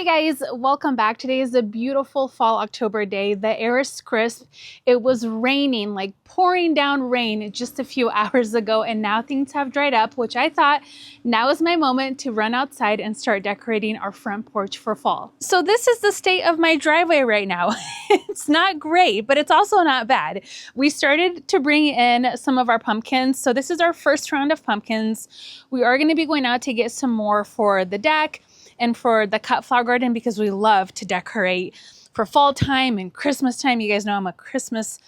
guys, welcome back. Today is a beautiful fall October day. The air is crisp. It was raining, like pouring down rain just a few hours ago, and now things have dried up, which I thought now is my moment to run outside and start decorating our front porch for fall. So this is the state of my driveway right now. It's not great, but it's also not bad. We started to bring in some of our pumpkins. So this is our first round of pumpkins. We are going to be going out to get some more for the deck and for the cut flower garden because we love to decorate for fall time and Christmas time. You guys know I'm a Christmas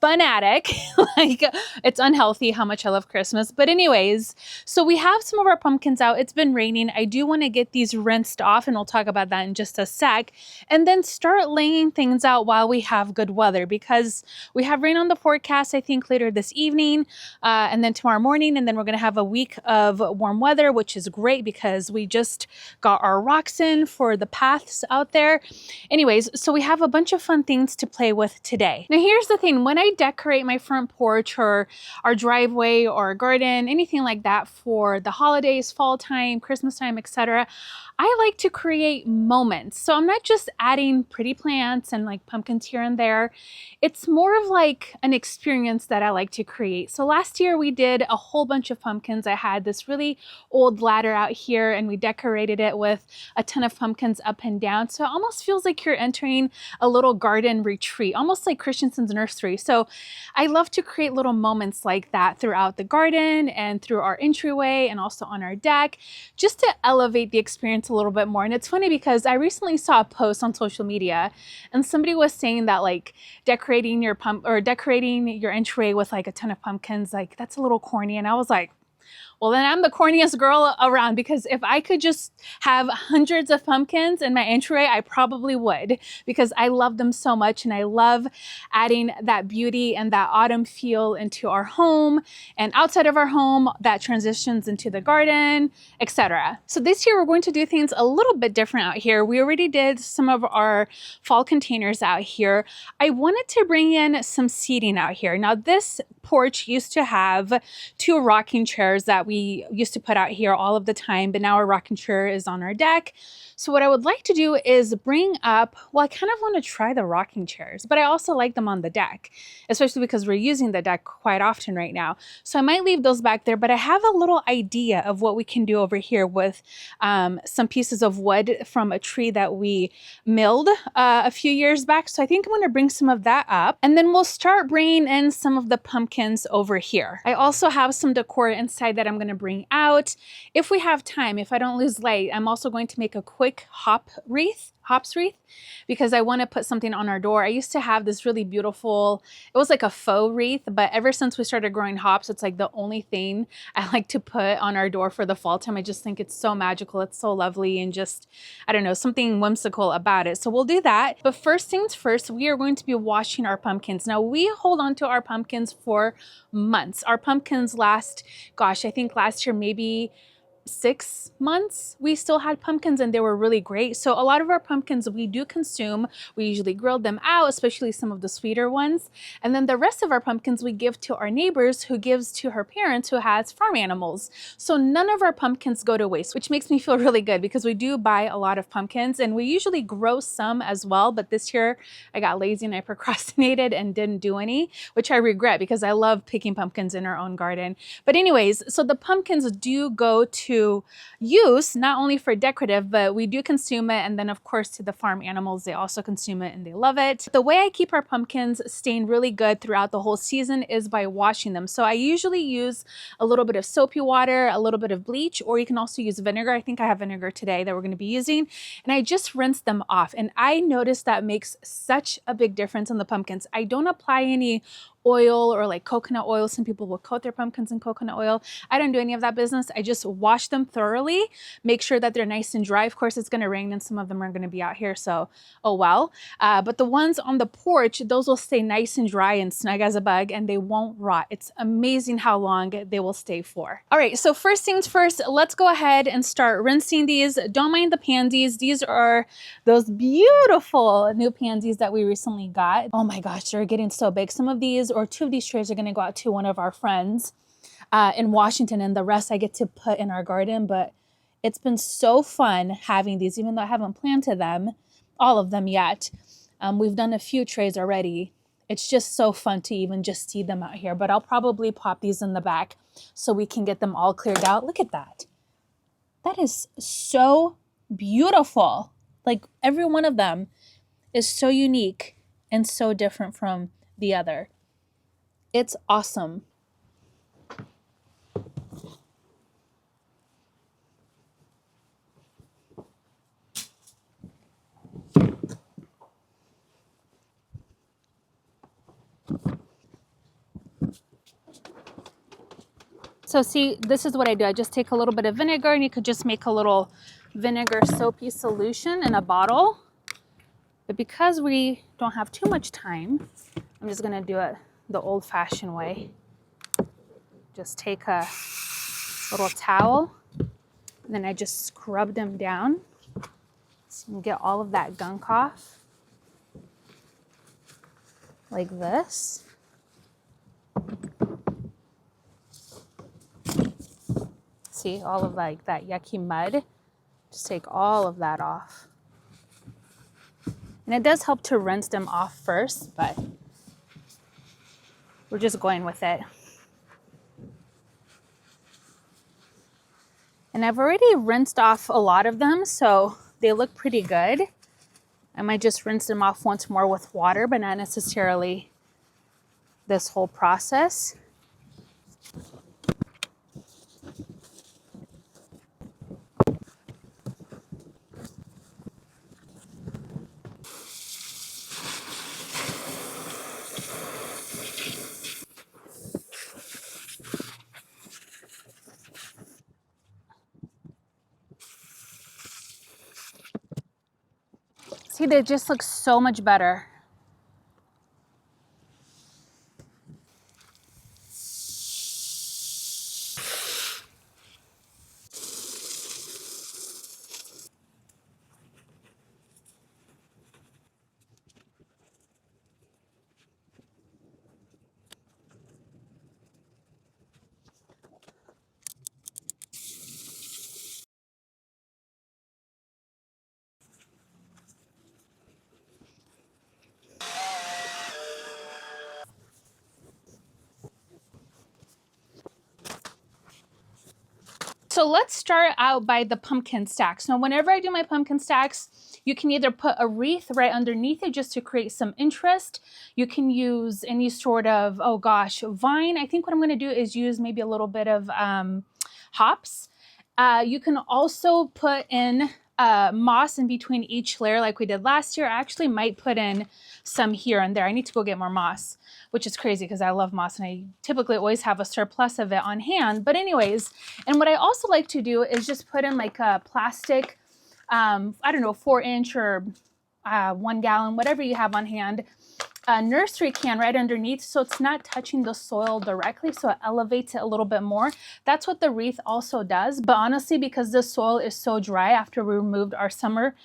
fanatic. Like, it's unhealthy how much I love Christmas. But anyways, so we have some of our pumpkins out. It's been raining. I do want to get these rinsed off, and we'll talk about that in just a sec. And then start laying things out while we have good weather, because we have rain on the forecast, I think, later this evening and then tomorrow morning. And then we're going to have a week of warm weather, which is great because we just got our rocks in for the paths out there. Anyways, so we have a bunch of fun things to play with today. Now, here's the thing. When I decorate my front porch or our driveway or garden, anything like that for the holidays, fall time, Christmas time, etc., I like to create moments. So I'm not just adding pretty plants and like pumpkins here and there. It's more of like an experience that I like to create. So last year we did a whole bunch of pumpkins. I had this really old ladder out here and we decorated it with a ton of pumpkins up and down. So it almost feels like you're entering a little garden retreat, almost like Christensen's nursery. So I love to create little moments like that throughout the garden and through our entryway and also on our deck, just to elevate the experience a little bit more. And it's funny because I recently saw a post on social media and somebody was saying that like decorating your entryway with like a ton of pumpkins, like that's a little corny. And I was like, well, then I'm the corniest girl around, because if I could just have hundreds of pumpkins in my entryway, I probably would, because I love them so much and I love adding that beauty and that autumn feel into our home and outside of our home that transitions into the garden, etc. So this year we're going to do things a little bit different out here. We already did some of our fall containers out here. I wanted to bring in some seating out here. Now, this porch used to have 2 rocking chairs that we used to put out here all of the time, but now our rocking chair is on our deck. So what I would like to do is bring up, well, I kind of want to try the rocking chairs, but I also like them on the deck, especially because we're using the deck quite often right now. So I might leave those back there, but I have a little idea of what we can do over here with some pieces of wood from a tree that we milled a few years back. So I think I'm going to bring some of that up, and then we'll start bringing in some of the pumpkins over here. I also have some decor inside that I'm going to bring out if we have time. If I don't lose light, I'm also going to make a quick hops wreath, because I want to put something on our door. I used to have this really beautiful, it was like a faux wreath, but ever since we started growing hops, it's like the only thing I like to put on our door for the fall time. I just think it's so magical. It's so lovely and just, I don't know, something whimsical about it. So we'll do that. But first things first, we are going to be washing our pumpkins. Now, we hold on to our pumpkins for months. Our pumpkins last, gosh, I think last year maybe 6 months we still had pumpkins and they were really great. So a lot of our pumpkins we do consume. We usually grill them out, especially some of the sweeter ones. And then the rest of our pumpkins we give to our neighbors, who gives to her parents who has farm animals. So none of our pumpkins go to waste, which makes me feel really good because we do buy a lot of pumpkins and we usually grow some as well. But this year I got lazy and I procrastinated and didn't do any, which I regret because I love picking pumpkins in our own garden. But anyways, so the pumpkins do go to use not only for decorative, but we do consume it. And then of course to the farm animals, they also consume it and they love it. The way I keep our pumpkins staying really good throughout the whole season is by washing them. So I usually use a little bit of soapy water, a little bit of bleach, or you can also use vinegar. I think I have vinegar today that we're going to be using. And I just rinse them off. And I noticed that makes such a big difference in the pumpkins. I don't apply any oil or like coconut oil. Some people will coat their pumpkins in coconut oil. I don't do any of that business. I just wash them thoroughly, make sure that they're nice and dry. Of course, it's going to rain and some of them are going to be out here, so oh well. But the ones on the porch, those will stay nice and dry and snug as a bug and they won't rot. It's amazing how long they will stay for. All right, so first things first, let's go ahead and start rinsing these. Don't mind the pansies. These are those beautiful new pansies that we recently got. Oh my gosh, they're getting so big. Some of these, or 2 of these trays, are going to go out to one of our friends in Washington, and the rest I get to put in our garden. But It's been so fun having these, even though I haven't planted them, all of them yet. We've done a few trays already. It's just so fun to even just see them out here, but I'll probably pop these in the back so we can get them all cleared out. Look at that. That is so beautiful. Like every one of them is so unique and so different from the other. It's awesome. So see, this is what I do. I just take a little bit of vinegar, and you could just make a little vinegar soapy solution in a bottle. But because we don't have too much time, I'm just gonna do it the old-fashioned way. Just take a little towel, and then I just scrub them down so you can get all of that gunk off, like this. See, all of like that yucky mud. Just take all of that off. And it does help to rinse them off first, but we're just going with it. And I've already rinsed off a lot of them, so they look pretty good. I might just rinse them off once more with water, but not necessarily this whole process. See, they just look so much better. So let's start out by the pumpkin stacks. Now, whenever I do my pumpkin stacks, you can either put a wreath right underneath it just to create some interest. You can use any sort of, oh gosh, vine. I think what I'm going to do is use maybe a little bit of hops. You can also put in moss in between each layer like we did last year. I actually might put in some here and there. I need to go get more moss, which is crazy because I love moss and I typically always have a surplus of it on hand. But anyways, and what I also like to do is just put in like a plastic, I don't know, 4-inch or 1 gallon, whatever you have on hand, a nursery can right underneath, so it's not touching the soil directly, so it elevates it a little bit more. That's what the wreath also does. But honestly, because the soil is so dry after we removed our summer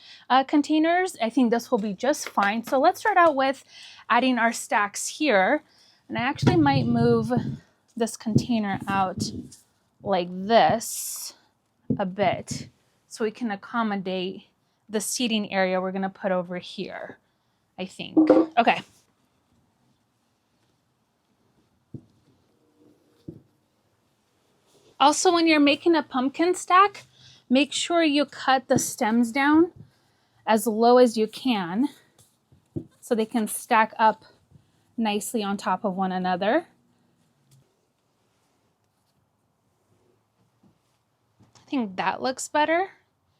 containers, I think this will be just fine. So let's start out with adding our stacks here. And I actually might move this container out like this a bit so we can accommodate the seating area we're going to put over here, I think. Okay. Also, when you're making a pumpkin stack, make sure you cut the stems down as low as you can so they can stack up nicely on top of one another. I think that looks better.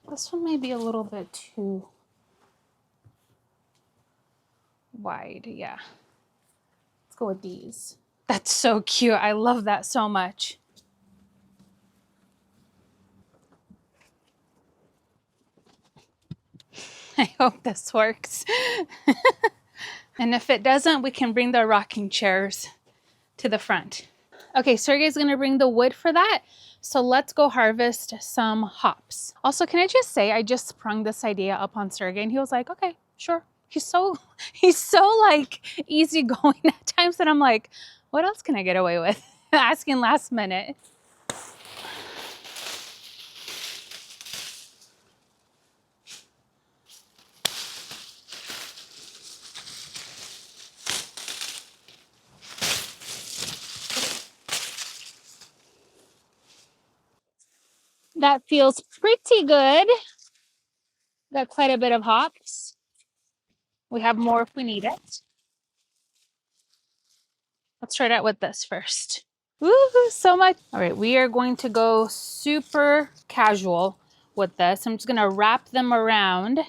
This one may be a little bit too wide. Yeah. Let's go with these. That's so cute. I love that so much. I hope this works. And if it doesn't, we can bring the rocking chairs to the front. Okay, Sergey's gonna bring the wood for that. So let's go harvest some hops. Also, can I just say, I just sprung this idea up on Sergey and he was like, okay, sure. He's so like easygoing at times that I'm like, what else can I get away with? Asking last minute. That feels pretty good. Got quite a bit of hops. We have more if we need it. Let's try it out with this first. Woohoo, so much. All right, we are going to go super casual with this. I'm just gonna wrap them around.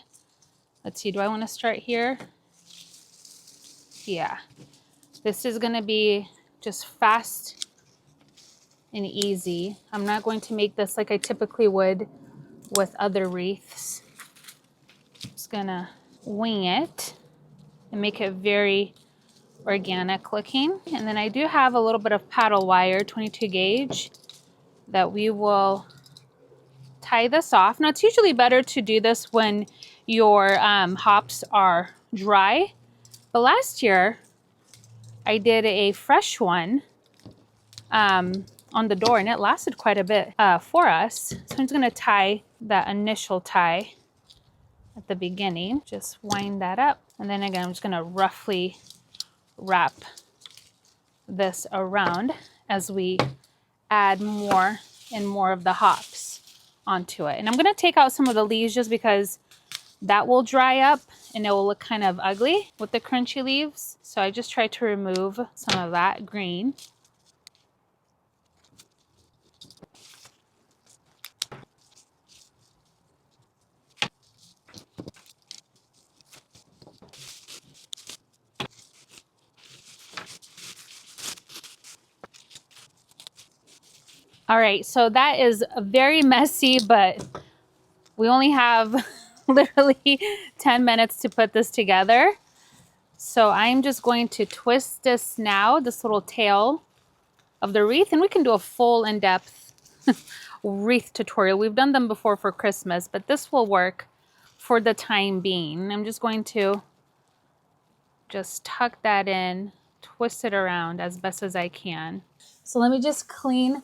Let's see, do I wanna start here? Yeah, this is gonna be just fast and easy. I'm not going to make this like I typically would with other wreaths. Just gonna wing it and make it very organic looking. And then I do have a little bit of paddle wire, 22 gauge, that we will tie this off. Now it's usually better to do this when your hops are dry. But last year I did a fresh one on the door and it lasted quite a bit for us. So I'm just gonna tie that initial tie at the beginning. Just wind that up. And then again, I'm just gonna roughly wrap this around as we add more and more of the hops onto it. And I'm gonna take out some of the leaves just because that will dry up and it will look kind of ugly with the crunchy leaves. So I just try to remove some of that green. All right, so that is very messy, but we only have literally 10 minutes to put this together. So I'm just going to twist this now, this little tail of the wreath, and we can do a full in-depth wreath tutorial. We've done them before for Christmas, but this will work for the time being. I'm just going to just tuck that in, twist it around as best as I can. So let me just clean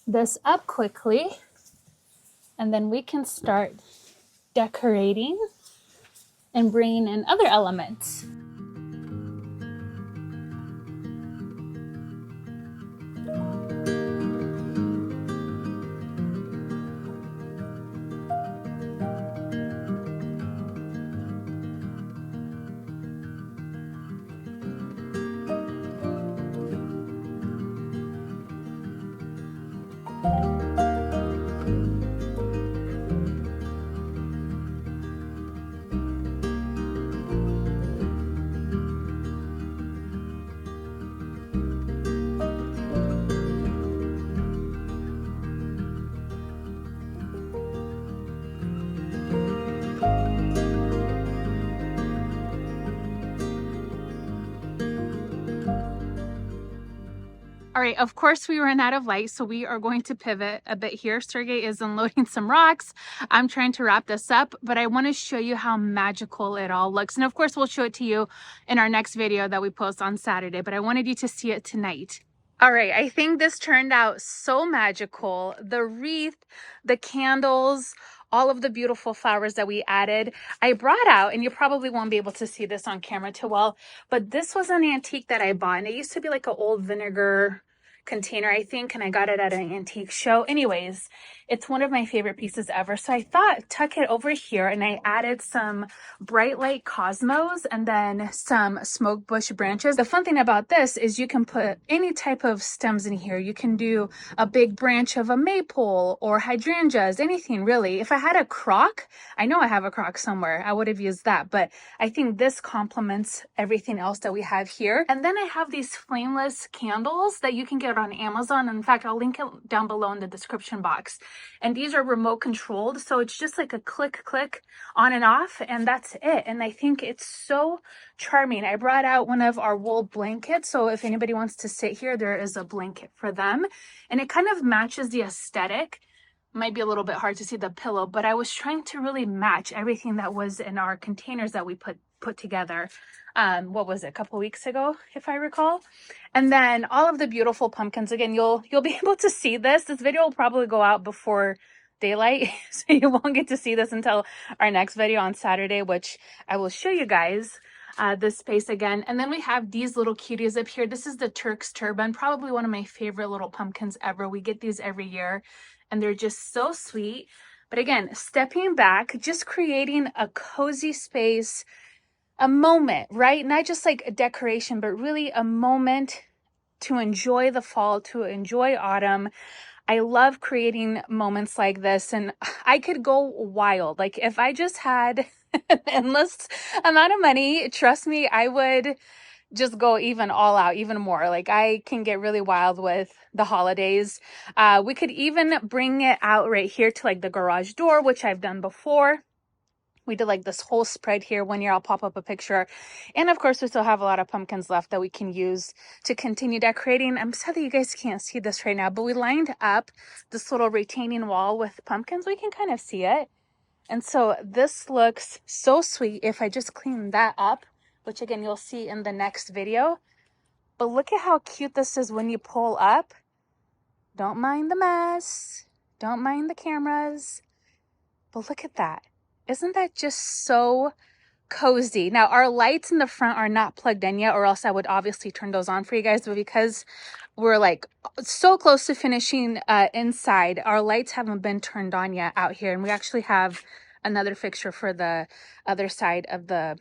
this up quickly, and then we can start decorating and bringing in other elements. All right, of course we ran out of light, so we are going to pivot a bit here. Sergey is unloading some rocks. I'm trying to wrap this up, but I want to show you how magical it all looks. And of course, we'll show it to you in our next video that we post on Saturday, but I wanted you to see it tonight. All right, I think this turned out so magical. The wreath, the candles, all of the beautiful flowers that we added. I brought out, and you probably won't be able to see this on camera too well, but this was an antique that I bought, and it used to be like an old vinegar container, I think, and I got it at an antique show. Anyways, it's one of my favorite pieces ever. So I thought, tuck it over here, and I added some bright light cosmos and then some smoke bush branches. The fun thing about this is you can put any type of stems in here. You can do a big branch of a maple or hydrangeas, anything really. If I had a crock, I know I have a crock somewhere, I would have used that, but I think this complements everything else that we have here. And then I have these flameless candles that you can get on Amazon. In fact, I'll link it down below in the description box. And these are remote controlled, so it's just like a click on and off, and that's it. And I think it's so charming. I brought out one of our wool blankets, so if anybody wants to sit here, there is a blanket for them, and it kind of matches the aesthetic. Might be a little bit hard to see the pillow, but I was trying to really match everything that was in our containers that we put together. What was it, a couple weeks ago, if I recall. And then all of the beautiful pumpkins. Again, you'll be able to see this. This video will probably go out before daylight, so you won't get to see this until our next video on Saturday, which I will show you guys this space again. And then we have these little cuties up here. This is the Turk's Turban, probably one of my favorite little pumpkins ever. We get these every year, and they're just so sweet. But again, stepping back, just creating a cozy space, a moment, right? Not just like a decoration, but really a moment to enjoy the fall, to enjoy autumn. I love creating moments like this, and I could go wild. Like if I just had an endless amount of money, trust me, I would just go even all out, even more. Like I can get really wild with the holidays. We could even bring it out right here to like the garage door, which I've done before. We did like this whole spread here. One year I'll pop up a picture. And of course, we still have a lot of pumpkins left that we can use to continue decorating. I'm sad that you guys can't see this right now, but we lined up this little retaining wall with pumpkins. We can kind of see it. And so this looks so sweet if I just clean that up, which again, you'll see in the next video. But look at how cute this is when you pull up. Don't mind the mess. Don't mind the cameras. But look at that. Isn't that just so cozy? Now, our lights in the front are not plugged in yet, or else I would obviously turn those on for you guys. But because we're like so close to finishing inside, our lights haven't been turned on yet out here. And we actually have another fixture for the other side of the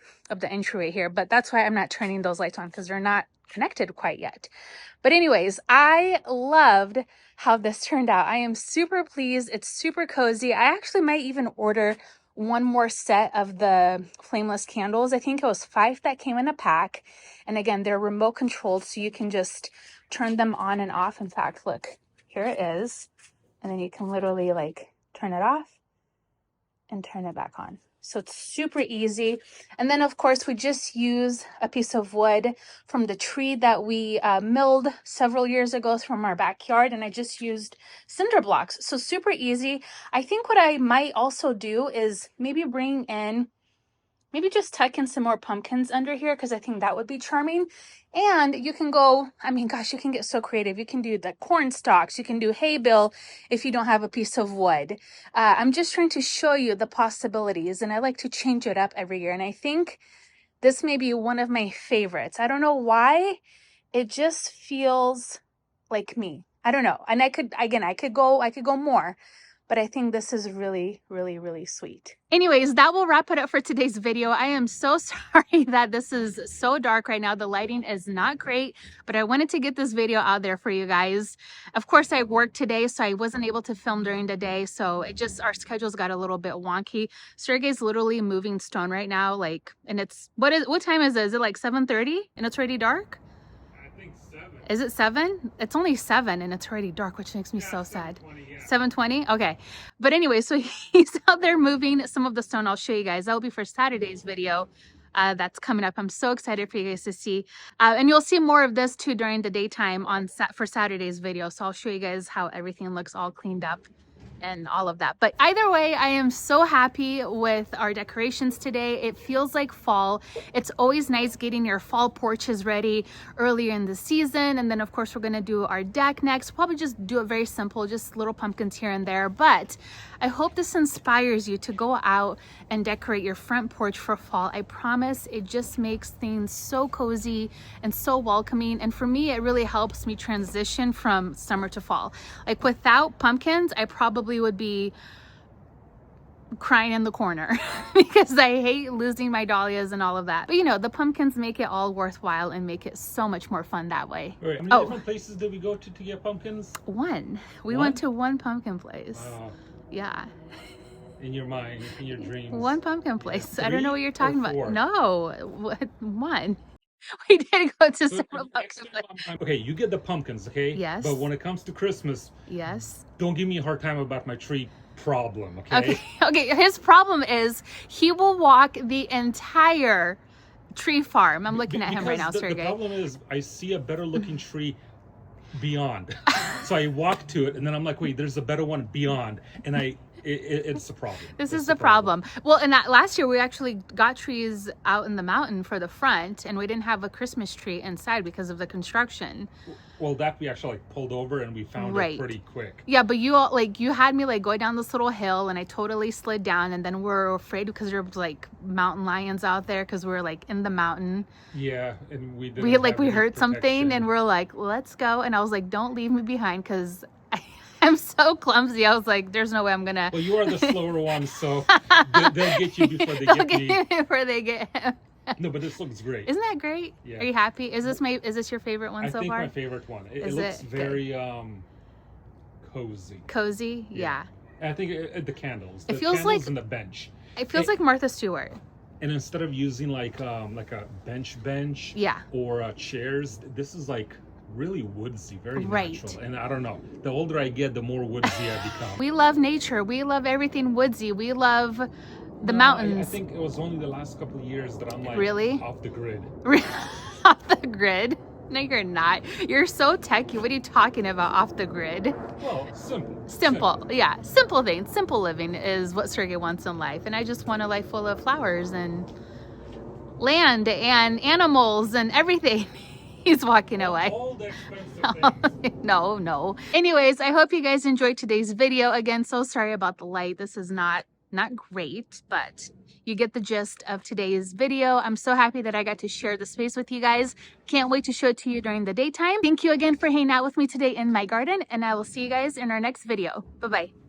entryway here. But that's why I'm not turning those lights on, because they're not connected quite yet. But anyways, I loved how this turned out. I am super pleased. It's super cozy. I actually might even order one more set of the flameless candles. I think it was 5 that came in a pack. And again, they're remote controlled, so you can just turn them on and off. In fact, look, here it is. And then you can literally like turn it off and turn it back on. So it's super easy. And then of course, we just use a piece of wood from the tree that we milled several years ago from our backyard. And I just used cinder blocks. So super easy. I think what I might also do is maybe bring in, maybe just tuck in some more pumpkins under here, because I think that would be charming. And you can go, I mean, gosh, you can get so creative. You can do the corn stalks. You can do hay bale if you don't have a piece of wood. I'm just trying to show you the possibilities, and I like to change it up every year. And I think this may be one of my favorites. I don't know why. It just feels like me. I don't know. And I could go more. But I think this is really, really, really sweet. Anyways, that will wrap it up for today's video. I am so sorry that this is so dark right now. The lighting is not great, but I wanted to get this video out there for you guys. Of course, I worked today, so I wasn't able to film during the day. So our schedules got a little bit wonky. Sergey's literally moving stone right now. And it's, what time is it? Is it like 7:30 and it's already dark? Is it 7? It's only 7 and it's already dark, which makes me so sad. 7:20? Okay. But anyway, so he's out there moving some of the stone. I'll show you guys. That will be for Saturday's video. That's coming up. I'm so excited for you guys to see. And you'll see more of this too during the daytime for Saturday's video. So I'll show you guys how everything looks all cleaned up and all of that. But either way, I am so happy with our decorations today. It feels like fall. It's always nice getting your fall porches ready earlier in the season. And then of course, we're gonna do our deck next. Probably just do it very simple, just little pumpkins here and there. But I hope this inspires you to go out and decorate your front porch for fall. I promise it just makes things so cozy and so welcoming. And for me, it really helps me transition from summer to fall. Like without pumpkins, I probably would be crying in the corner because I hate losing my dahlias and all of that. But you know, the pumpkins make it all worthwhile and make it so much more fun that way. Wait, how many different places did we go to get pumpkins? One. We went to one pumpkin place. Wow. Yeah. In your mind, in your dreams. One pumpkin place. I don't know what you're talking about. 4? No, one. We did go to several pumpkin places. Okay, you get the pumpkins, okay? Yes. But when it comes to Christmas, yes, don't give me a hard time about my tree problem, okay? Okay. His problem is he will walk the entire tree farm. I'm looking at him right now, Sergey. The problem is I see a better looking tree beyond. So I walk to it and then I'm like, wait, there's a better one beyond. And it's a problem. This is the problem. Well, and last year we actually got trees out in the mountain for the front, and we didn't have a Christmas tree inside because of the construction. Well, that we actually pulled over and we found it pretty quick. Yeah, but you had me going down this little hill, and I totally slid down, and then we're afraid because there was mountain lions out there because we were in the mountain. Yeah, and we heard something, and we're like, let's go. And I was like, don't leave me behind because I'm so clumsy. I was like, there's no way I'm gonna. Well, you are the slower one, so they'll get you before they They'll get get me. me before they get him. No, but this looks great. Isn't that great? Yeah. Are you happy? Is this your favorite one so I think far? my favorite one. It Is looks it? very cozy. Cozy? Yeah. And I think the candles. The It feels candles like and the bench. It feels like Martha Stewart. And instead of using like a bench, Yeah. or chairs, this is like really woodsy, very Right. natural. And I don't know, the older I get, the more woodsy I become. We love nature. We love everything woodsy. We love the mountains. I think it was only the last couple of years that I'm like Really? off the grid. Off the grid? No, you're not. You're so techie. What are you talking about off the grid? Well, simple. Simple. Yeah. Simple things. Simple living is what Sergey wants in life. And I just want a life full of flowers and land and animals and everything. He's walking away. All the expensive things. No. Anyways, I hope you guys enjoyed today's video. Again, so sorry about the light. This is not great, but you get the gist of today's video. I'm so happy that I got to share the space with you guys. Can't wait to show it to you during the daytime. Thank you again for hanging out with me today in my garden, and I will see you guys in our next video. Bye-bye.